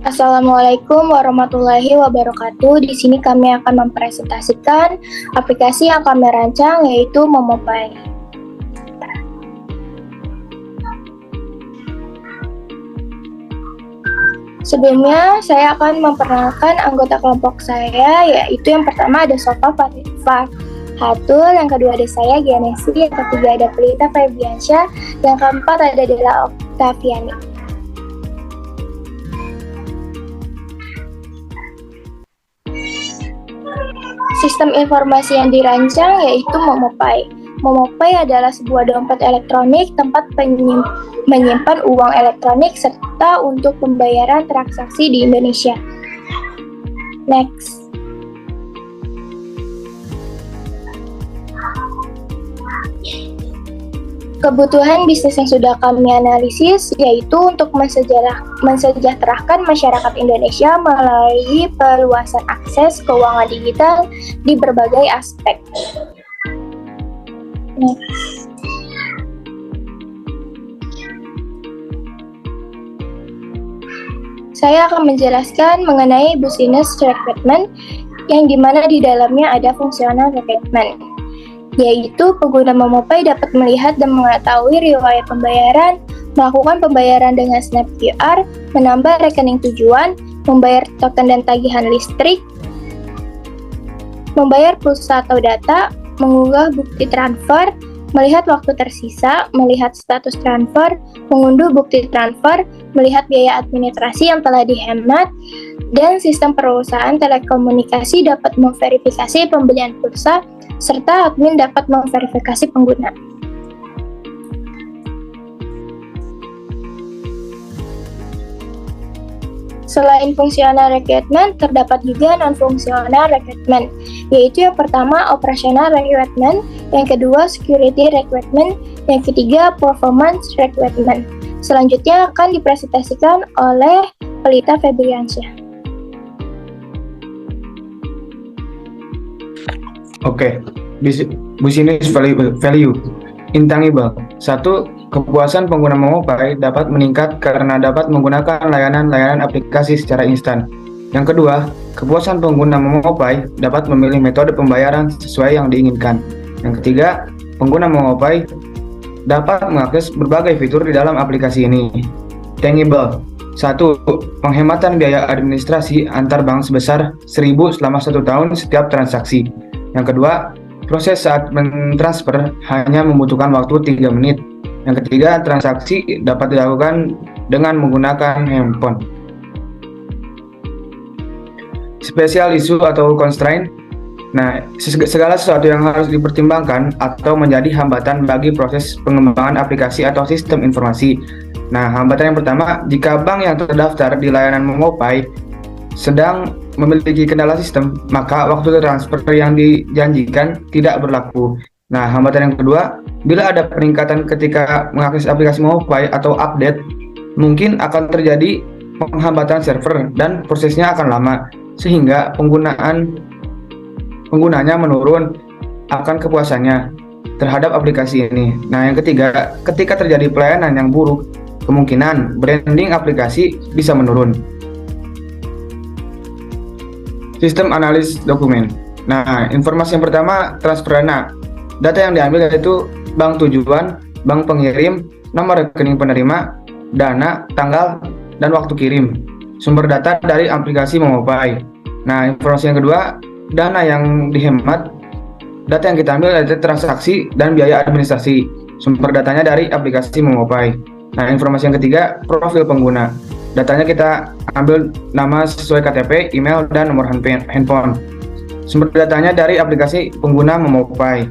Assalamualaikum warahmatullahi wabarakatuh. Di sini kami akan mempresentasikan aplikasi yang kami rancang, yaitu MomoPay. Sebelumnya, saya akan memperkenalkan anggota kelompok saya, yaitu yang pertama ada Sofa Fatul, yang kedua ada saya, Gianesi, yang ketiga ada Pelita Febriansyah, yang keempat ada Dela Oktaviani. Sistem informasi yang dirancang yaitu MomoPay. MomoPay adalah sebuah dompet elektronik tempat menyimpan uang elektronik serta untuk pembayaran transaksi di Indonesia. Next. Kebutuhan bisnis yang sudah kami analisis yaitu untuk mensejahterakan masyarakat Indonesia melalui perluasan akses keuangan digital di berbagai aspek. Next. Saya akan menjelaskan mengenai business recruitment yang dimana di dalamnya ada fungsional recruitment, yaitu pengguna MomoPay dapat melihat dan mengetahui riwayat pembayaran, melakukan pembayaran dengan Snap QR, menambah rekening tujuan, membayar token dan tagihan listrik, membayar pulsa atau data, mengunggah bukti transfer, melihat waktu tersisa, melihat status transfer, mengunduh bukti transfer, melihat biaya administrasi yang telah dihemat, dan sistem perusahaan telekomunikasi dapat memverifikasi pembelian pulsa serta admin dapat memverifikasi pengguna. Selain fungsional recruitment, terdapat juga non-fungsional recruitment, yaitu yang pertama operational recruitment, yang kedua security recruitment, yang ketiga performance recruitment. Selanjutnya akan dipresentasikan oleh Pelita Febriansyah. Oke, business value intangible. 1. Kepuasan pengguna MomoPay dapat meningkat karena dapat menggunakan layanan aplikasi secara instan. Yang kedua, kepuasan pengguna MomoPay dapat memilih metode pembayaran sesuai yang diinginkan. Yang ketiga, pengguna MomoPay dapat mengakses berbagai fitur di dalam aplikasi ini. Tangible. 1. Penghematan biaya administrasi antar bank sebesar 1.000 selama 1 tahun setiap transaksi. Yang kedua, proses saat mentransfer hanya membutuhkan waktu 3 menit. Yang ketiga, transaksi dapat dilakukan dengan menggunakan handphone. Special issue atau constraint. Nah, segala sesuatu yang harus dipertimbangkan atau menjadi hambatan bagi proses pengembangan aplikasi atau sistem informasi. Nah, hambatan yang pertama, jika bank yang terdaftar di layanan MomoPay sedang memiliki kendala sistem, maka waktu transfer yang dijanjikan tidak berlaku. Nah, hambatan yang kedua, bila ada peningkatan ketika mengakses aplikasi MomoPay atau update, mungkin akan terjadi penghambatan server dan prosesnya akan lama, sehingga penggunanya menurun akan kepuasannya terhadap aplikasi ini. Nah, yang ketiga, ketika terjadi pelayanan yang buruk, kemungkinan branding aplikasi bisa menurun. Sistem analis dokumen. Nah, informasi yang pertama, transfer dana. Data yang diambil yaitu bank tujuan, bank pengirim, nomor rekening penerima, dana, tanggal, dan waktu kirim. Sumber data dari aplikasi MomoPay. Nah, informasi yang kedua, dana yang dihemat. Data yang kita ambil yaitu transaksi dan biaya administrasi. Sumber datanya dari aplikasi MomoPay. Nah, informasi yang ketiga, profil pengguna. Datanya kita ambil nama sesuai KTP, email, dan nomor handphone. Sumber datanya dari aplikasi pengguna MomoPay.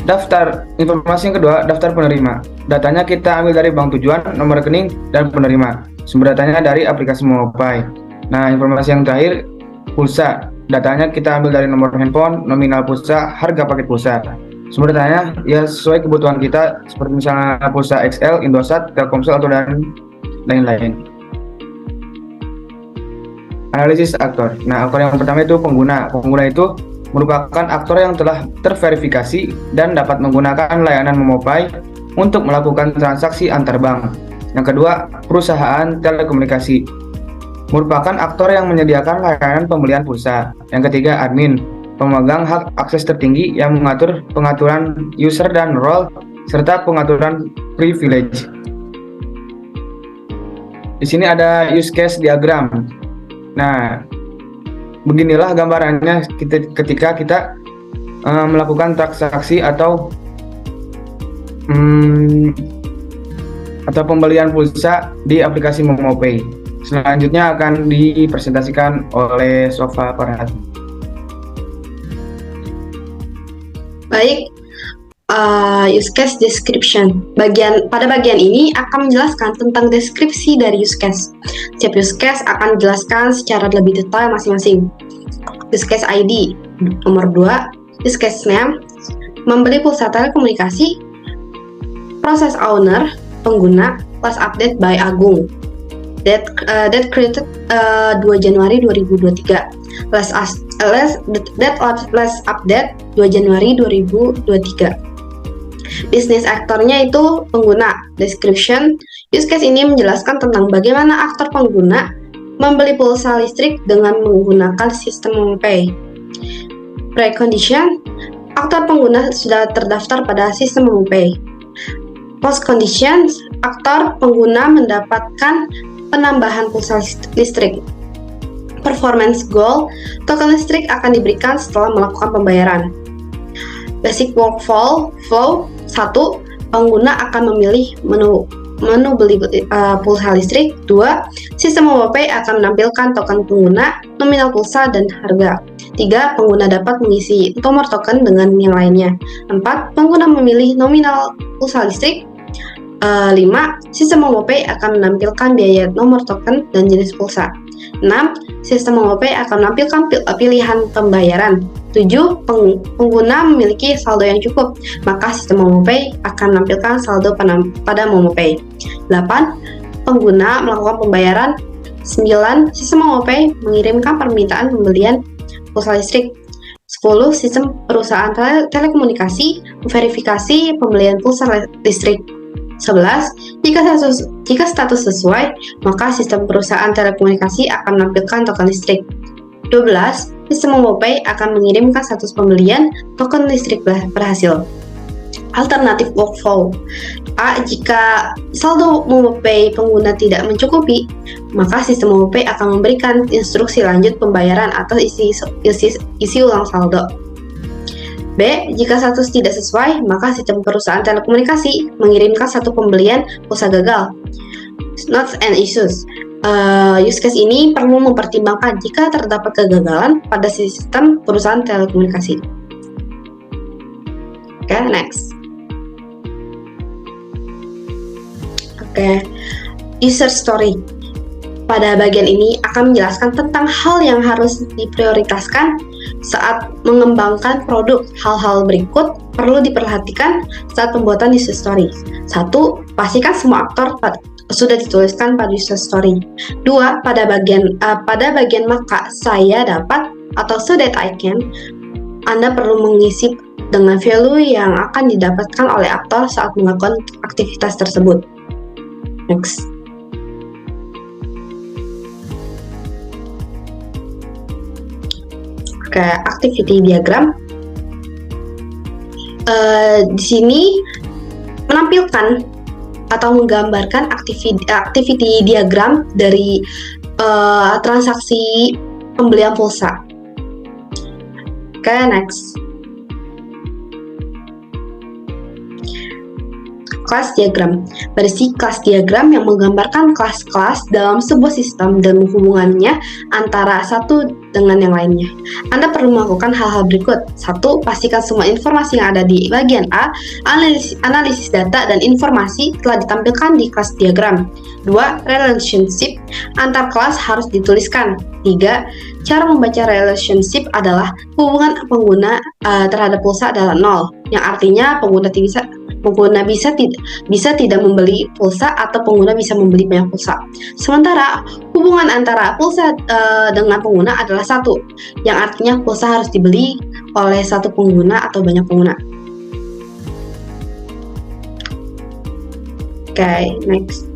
Daftar, informasi yang kedua, daftar penerima. Datanya kita ambil dari bank tujuan, nomor rekening, dan penerima. Sumber datanya dari aplikasi MomoPay. Nah, informasi yang terakhir, pulsa. Datanya kita ambil dari nomor handphone, nominal pulsa, harga paket pulsa. Sumber datanya ya sesuai kebutuhan kita, seperti misalnya pulsa XL, Indosat, Telkomsel, atau dan lain-lain. Analisis aktor. Nah, aktor yang pertama itu pengguna. Pengguna itu merupakan aktor yang telah terverifikasi dan dapat menggunakan layanan MomoPay untuk melakukan transaksi antar bank. Yang kedua, perusahaan telekomunikasi. merupakan aktor yang menyediakan layanan pembelian pulsa. Yang ketiga, admin, pemegang hak akses tertinggi yang mengatur pengaturan user dan role serta pengaturan privilege. Di sini ada use case diagram. Nah, beginilah gambarannya ketika kita melakukan transaksi atau pembelian pulsa di aplikasi MomoPay. Selanjutnya akan dipresentasikan oleh Sofa Farhad. Baik, use case description. Pada bagian ini akan menjelaskan tentang deskripsi dari use case. Setiap use case akan dijelaskan secara lebih detail masing-masing. Use case ID nomor 2, use case name, membeli pulsa telekomunikasi, proses owner, pengguna, class update by Agung. Date created 2 Januari 2023. Last update 2 Januari 2023. Bisnis aktornya itu pengguna. Description, use case ini menjelaskan tentang bagaimana aktor pengguna membeli pulsa listrik dengan menggunakan sistem MomoPay. Precondition, aktor pengguna sudah terdaftar pada sistem MomoPay. Post conditions, aktor pengguna mendapatkan penambahan pulsa listrik. Performance goal, token listrik akan diberikan setelah melakukan pembayaran. Basic workflow 1. Pengguna akan memilih menu beli pulsa listrik. 2. Sistem MomoPay akan menampilkan token pengguna, nominal pulsa, dan harga. 3. Pengguna dapat mengisi nomor token dengan yang lainnya. 4. Pengguna memilih nominal pulsa listrik. 5. Sistem MomoPay akan menampilkan biaya nomor token dan jenis pulsa. 6. Sistem MomoPay akan menampilkan pilihan pembayaran. 7. Pengguna memiliki saldo yang cukup, maka sistem MomoPay akan menampilkan saldo pada MomoPay. 8. Pengguna melakukan pembayaran. 9. Sistem MomoPay mengirimkan permintaan pembelian pulsa listrik. 10. Sistem perusahaan telekomunikasi memverifikasi pembelian pulsa listrik. 11. Jika status sesuai, maka sistem perusahaan telekomunikasi akan menampilkan token listrik. 12. Sistem MomoPay akan mengirimkan status pembelian token listrik berhasil. Alternatif workflow. A. Jika saldo MomoPay pengguna tidak mencukupi, maka sistem MomoPay akan memberikan instruksi lanjut pembayaran atau isi ulang saldo. B. Jika status tidak sesuai, maka sistem perusahaan telekomunikasi mengirimkan satu pembelian pulsa gagal. Notes and issues. Use case ini perlu mempertimbangkan jika terdapat kegagalan pada sistem perusahaan telekomunikasi. Oke, next. User story. Pada bagian ini akan menjelaskan tentang hal yang harus diprioritaskan saat mengembangkan produk. Hal-hal berikut perlu diperhatikan saat pembuatan user story. 1. Pastikan semua aktor sudah dituliskan pada user story. 2. Pada bagian maka saya dapat atau so that I can, Anda perlu mengisi dengan value yang akan didapatkan oleh aktor saat melakukan aktivitas tersebut. Next. Activity diagram. Di sini menampilkan atau menggambarkan activity diagram dari transaksi pembelian pulsa. Next. Kelas diagram. Berisi kelas diagram yang menggambarkan kelas-kelas dalam sebuah sistem dan hubungannya antara satu dengan yang lainnya. Anda perlu melakukan hal-hal berikut. 1. Pastikan semua informasi yang ada di bagian A, analisis data dan informasi telah ditampilkan di kelas diagram. 2. Relationship antar kelas harus dituliskan. 3. Cara membaca relationship adalah hubungan pengguna terhadap pulsa adalah 0, yang artinya pengguna bisa tidak membeli pulsa atau pengguna bisa membeli banyak pulsa. Sementara hubungan antara pulsa dengan pengguna adalah 1, yang artinya pulsa harus dibeli oleh satu pengguna atau banyak pengguna. Next.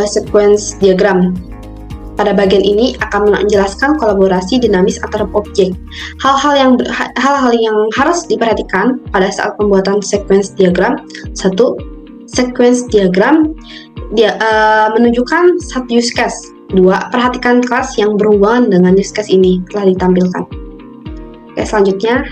sequence diagram. Pada bagian ini akan menjelaskan kolaborasi dinamis antara objek. Hal-hal yang harus diperhatikan pada saat pembuatan sequence diagram. 1. Sequence diagram menunjukkan satu use case. 2. Perhatikan kelas yang berhubungan dengan use case ini telah ditampilkan. Oke, selanjutnya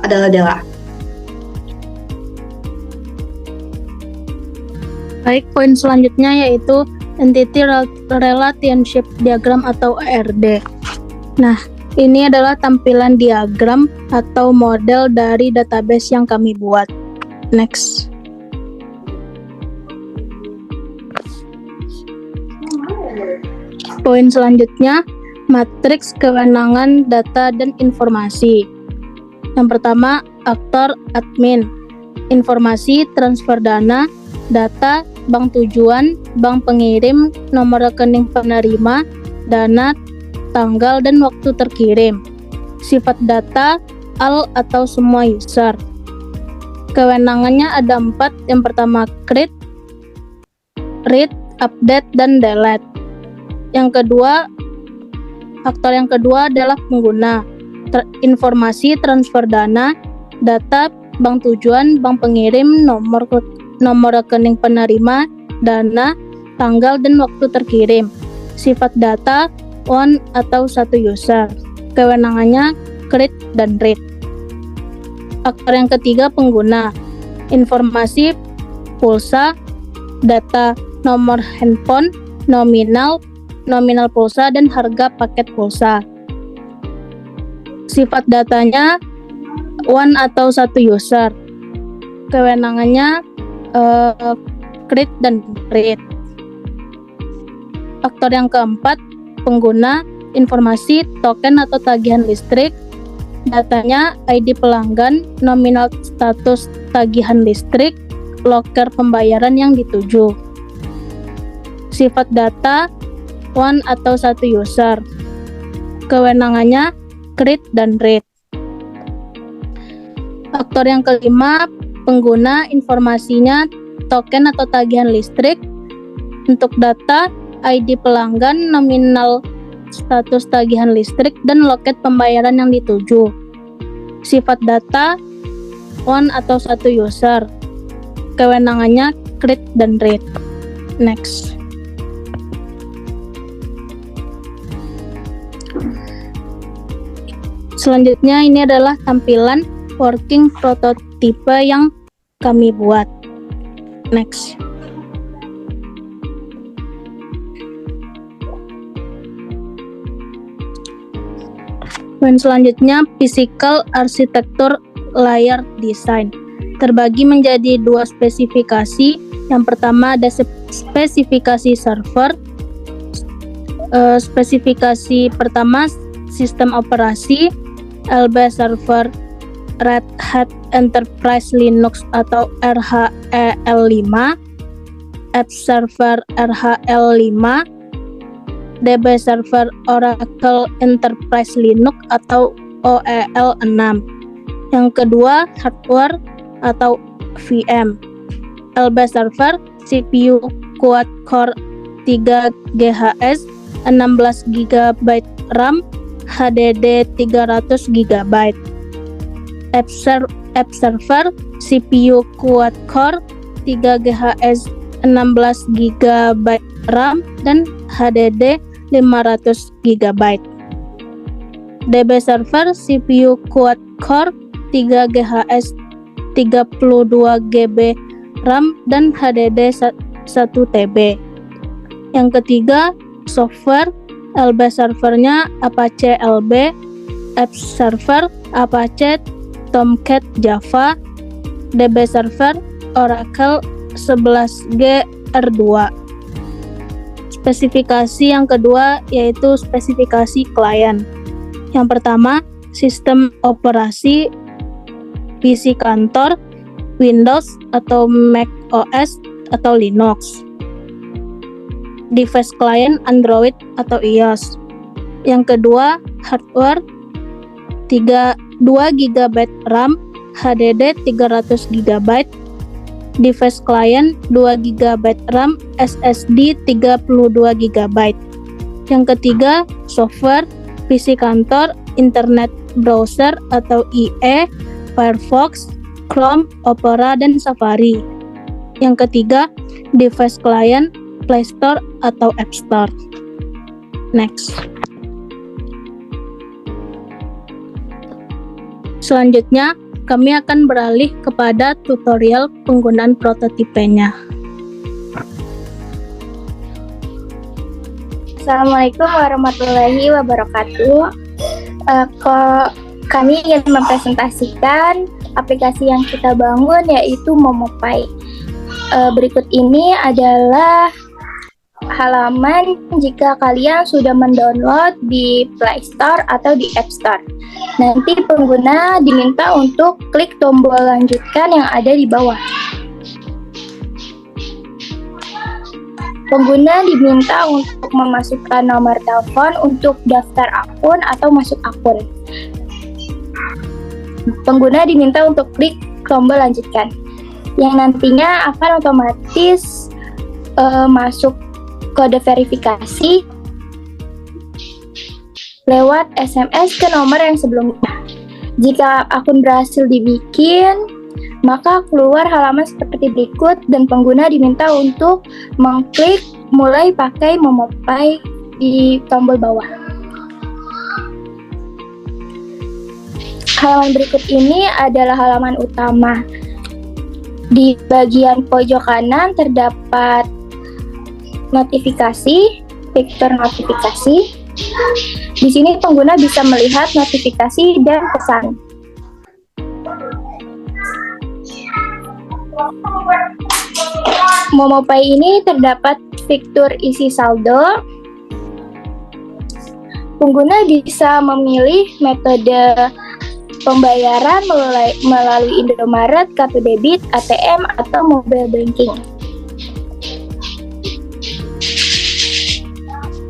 adalah Dela. Baik, poin selanjutnya yaitu Entity Relationship Diagram atau ERD. Nah, ini adalah tampilan diagram atau model dari database yang kami buat. Next. Poin selanjutnya, matriks kewenangan data dan informasi. Yang pertama, aktor admin, informasi transfer dana, data, bank tujuan, bank pengirim, nomor rekening penerima, dana, tanggal, dan waktu terkirim. Sifat data, all atau semua user. Kewenangannya ada 4. Yang pertama, create, read, update, dan delete. Yang kedua, faktor yang kedua adalah pengguna. Informasi transfer dana, data, bank tujuan, bank pengirim, nomor rekening penerima, dana, tanggal, dan waktu terkirim. Sifat data, one atau satu user. Kewenangannya create dan read. Faktor yang ketiga, pengguna. Informasi, pulsa, data, nomor handphone, nominal pulsa, dan harga paket pulsa. Sifat datanya one atau satu user. Kewenangannya create dan read. Faktor yang keempat, pengguna, informasi, token atau tagihan listrik, datanya ID pelanggan, nominal status tagihan listrik, loker pembayaran yang dituju. Sifat data, one atau satu user. Kewenangannya create dan read. Faktor yang kelima, pengguna, informasinya, token atau tagihan listrik. Untuk data, ID pelanggan, nominal status tagihan listrik, dan loket pembayaran yang dituju. Sifat data, one atau satu user. Kewenangannya create dan read. Next. Selanjutnya ini adalah tampilan working prototype yang kami buat. Next. Poin selanjutnya, physical architecture layer design. Terbagi menjadi 2 spesifikasi. Yang pertama ada spesifikasi server. Spesifikasi pertama, sistem operasi, LB server Red Hat Enterprise Linux atau RHEL5, App server RHEL5, DB server Oracle Enterprise Linux atau OEL6. Yang kedua, hardware atau VM. LB server CPU quad-core 3 GHz, 16 GB RAM, HDD 300 GB. App server CPU quad-core 3 GHz, 16 GB RAM, dan HDD 500 GB. DB server CPU quad-core 3 GHz, 32 GB RAM, dan HDD 1 TB. Yang ketiga, software. LB servernya Apache LB, App server Apache Tomcat Java, DB server Oracle 11G R2. Spesifikasi yang kedua yaitu spesifikasi klien. Yang pertama, sistem operasi PC kantor, Windows atau Mac OS atau Linux. Device client Android atau iOS. Yang kedua, hardware 2 GB RAM, HDD 300 GB, device client 2 GB RAM, SSD 32 GB. Yang ketiga, software, PC kantor, internet browser atau IE, Firefox, Chrome, Opera, dan Safari. Yang ketiga, device client, Play Store atau App Store. Next. Selanjutnya, kami akan beralih kepada tutorial penggunaan prototipenya. Assalamualaikum warahmatullahi wabarakatuh. Kami ingin mempresentasikan aplikasi yang kita bangun, yaitu Momopai. Berikut ini adalah halaman jika kalian sudah mendownload di Play Store atau di App Store. Nanti pengguna diminta untuk klik tombol lanjutkan yang ada di bawah. Pengguna diminta untuk memasukkan nomor telepon untuk daftar akun atau masuk akun. Pengguna diminta untuk klik tombol lanjutkan, yang nantinya akan otomatis masuk kode verifikasi lewat SMS ke nomor yang sebelumnya. Jika akun berhasil dibikin, maka keluar halaman seperti berikut dan pengguna diminta untuk mengklik mulai pakai Momopai di tombol bawah. Halaman berikut ini adalah halaman utama. Di bagian pojok kanan terdapat notifikasi, fitur notifikasi. Di sini pengguna bisa melihat notifikasi dan pesan. Momopai ini terdapat fitur isi saldo. Pengguna bisa memilih metode pembayaran melalui Indomaret, kartu debit, ATM, atau mobile banking.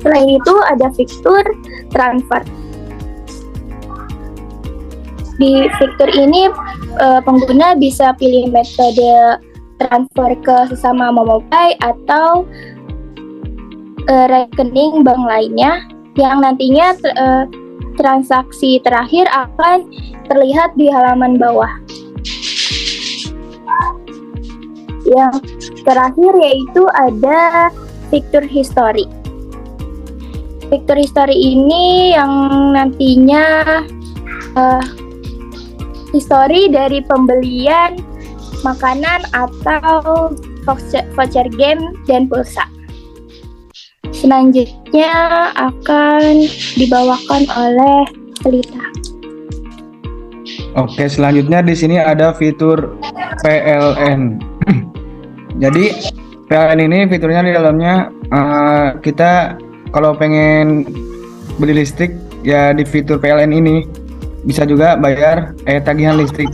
Selain itu ada fitur transfer. Di fitur ini pengguna bisa pilih metode transfer ke sesama Momopai atau rekening bank lainnya yang nantinya transaksi terakhir akan terlihat di halaman bawah. Yang terakhir yaitu ada fitur history. Fitur history ini yang nantinya history dari pembelian makanan atau voucher game dan pulsa. Selanjutnya akan dibawakan oleh Pelita. Oke, selanjutnya di sini ada fitur PLN. Jadi PLN ini fiturnya di dalamnya kita kalau pengen beli listrik ya di fitur PLN ini bisa juga bayar tagihan listrik.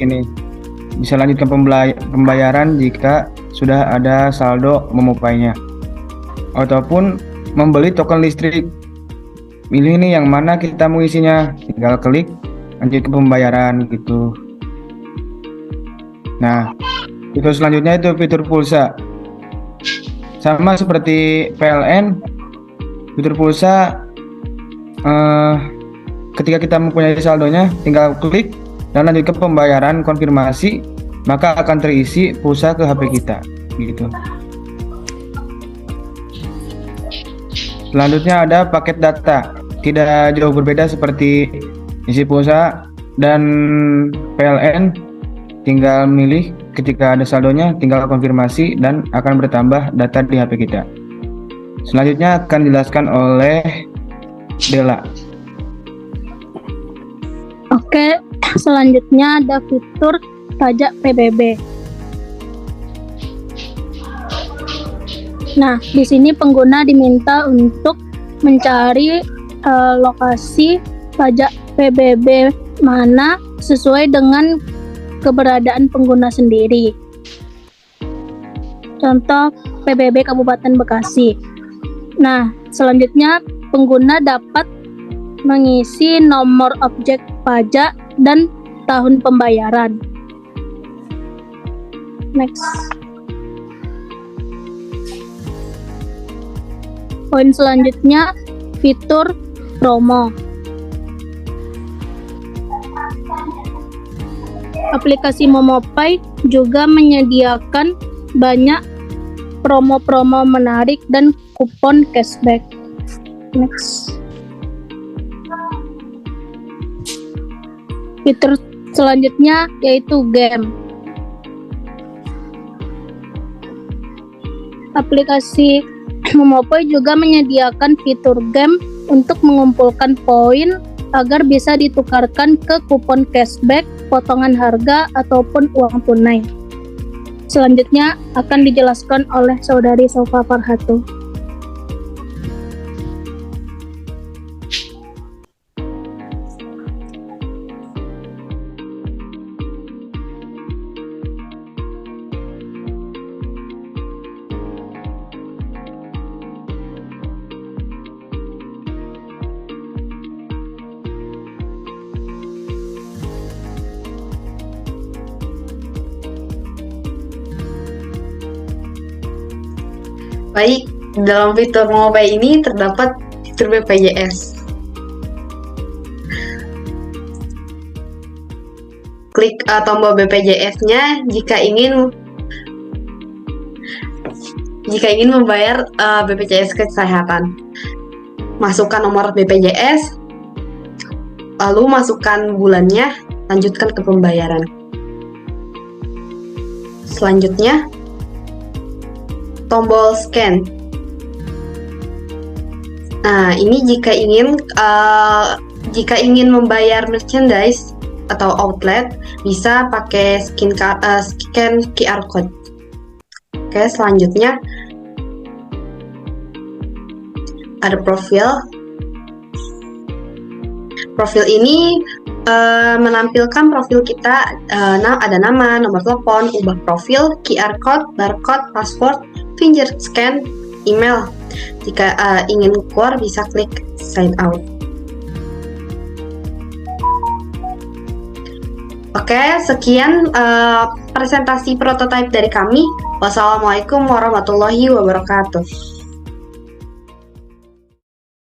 Ini bisa lanjutkan pembayaran jika sudah ada saldo Momopainya. Ataupun membeli token listrik. Pilih ini yang mana kita mau isinya, tinggal klik lanjut ke pembayaran gitu. Nah, fitur selanjutnya itu fitur pulsa. Sama seperti PLN, fitur pulsa ketika kita mempunyai saldonya tinggal klik dan lanjut ke pembayaran konfirmasi, maka akan terisi pulsa ke HP kita gitu. Selanjutnya ada paket data. Tidak jauh berbeda seperti isi pulsa dan PLN, tinggal milih ketika ada saldonya, tinggal konfirmasi dan akan bertambah data di HP kita. Selanjutnya akan dijelaskan oleh Dela. Oke, selanjutnya ada fitur pajak PBB. Nah, di sini pengguna diminta untuk mencari lokasi pajak PBB mana sesuai dengan keberadaan pengguna sendiri. Contoh PBB Kabupaten Bekasi. Nah, selanjutnya pengguna dapat mengisi nomor objek pajak dan tahun pembayaran. Next. Poin selanjutnya, fitur promo. Aplikasi MomoPay juga menyediakan banyak promo-promo menarik dan kupon cashback. Next. Fitur selanjutnya yaitu game. Aplikasi MomoPay juga menyediakan fitur game untuk mengumpulkan poin agar bisa ditukarkan ke kupon cashback, potongan harga, ataupun uang tunai. Selanjutnya akan dijelaskan oleh Saudari Sofa Farhatu. Baik, dalam fitur MomoPay ini terdapat fitur BPJS. Klik tombol BPJS-nya jika ingin membayar BPJS Kesehatan. Masukkan nomor BPJS, lalu masukkan bulannya, lanjutkan ke pembayaran. Selanjutnya, tombol scan. Nah, ini jika ingin membayar merchandise atau outlet, bisa pakai scan QR code. Oke, selanjutnya ada profil. Profil ini menampilkan profil kita, ada nama, nomor telepon, ubah profil, QR code, barcode, password, finger scan, email. Jika ingin keluar, bisa klik sign out. Oke, sekian presentasi prototipe dari kami. Wassalamualaikum warahmatullahi wabarakatuh.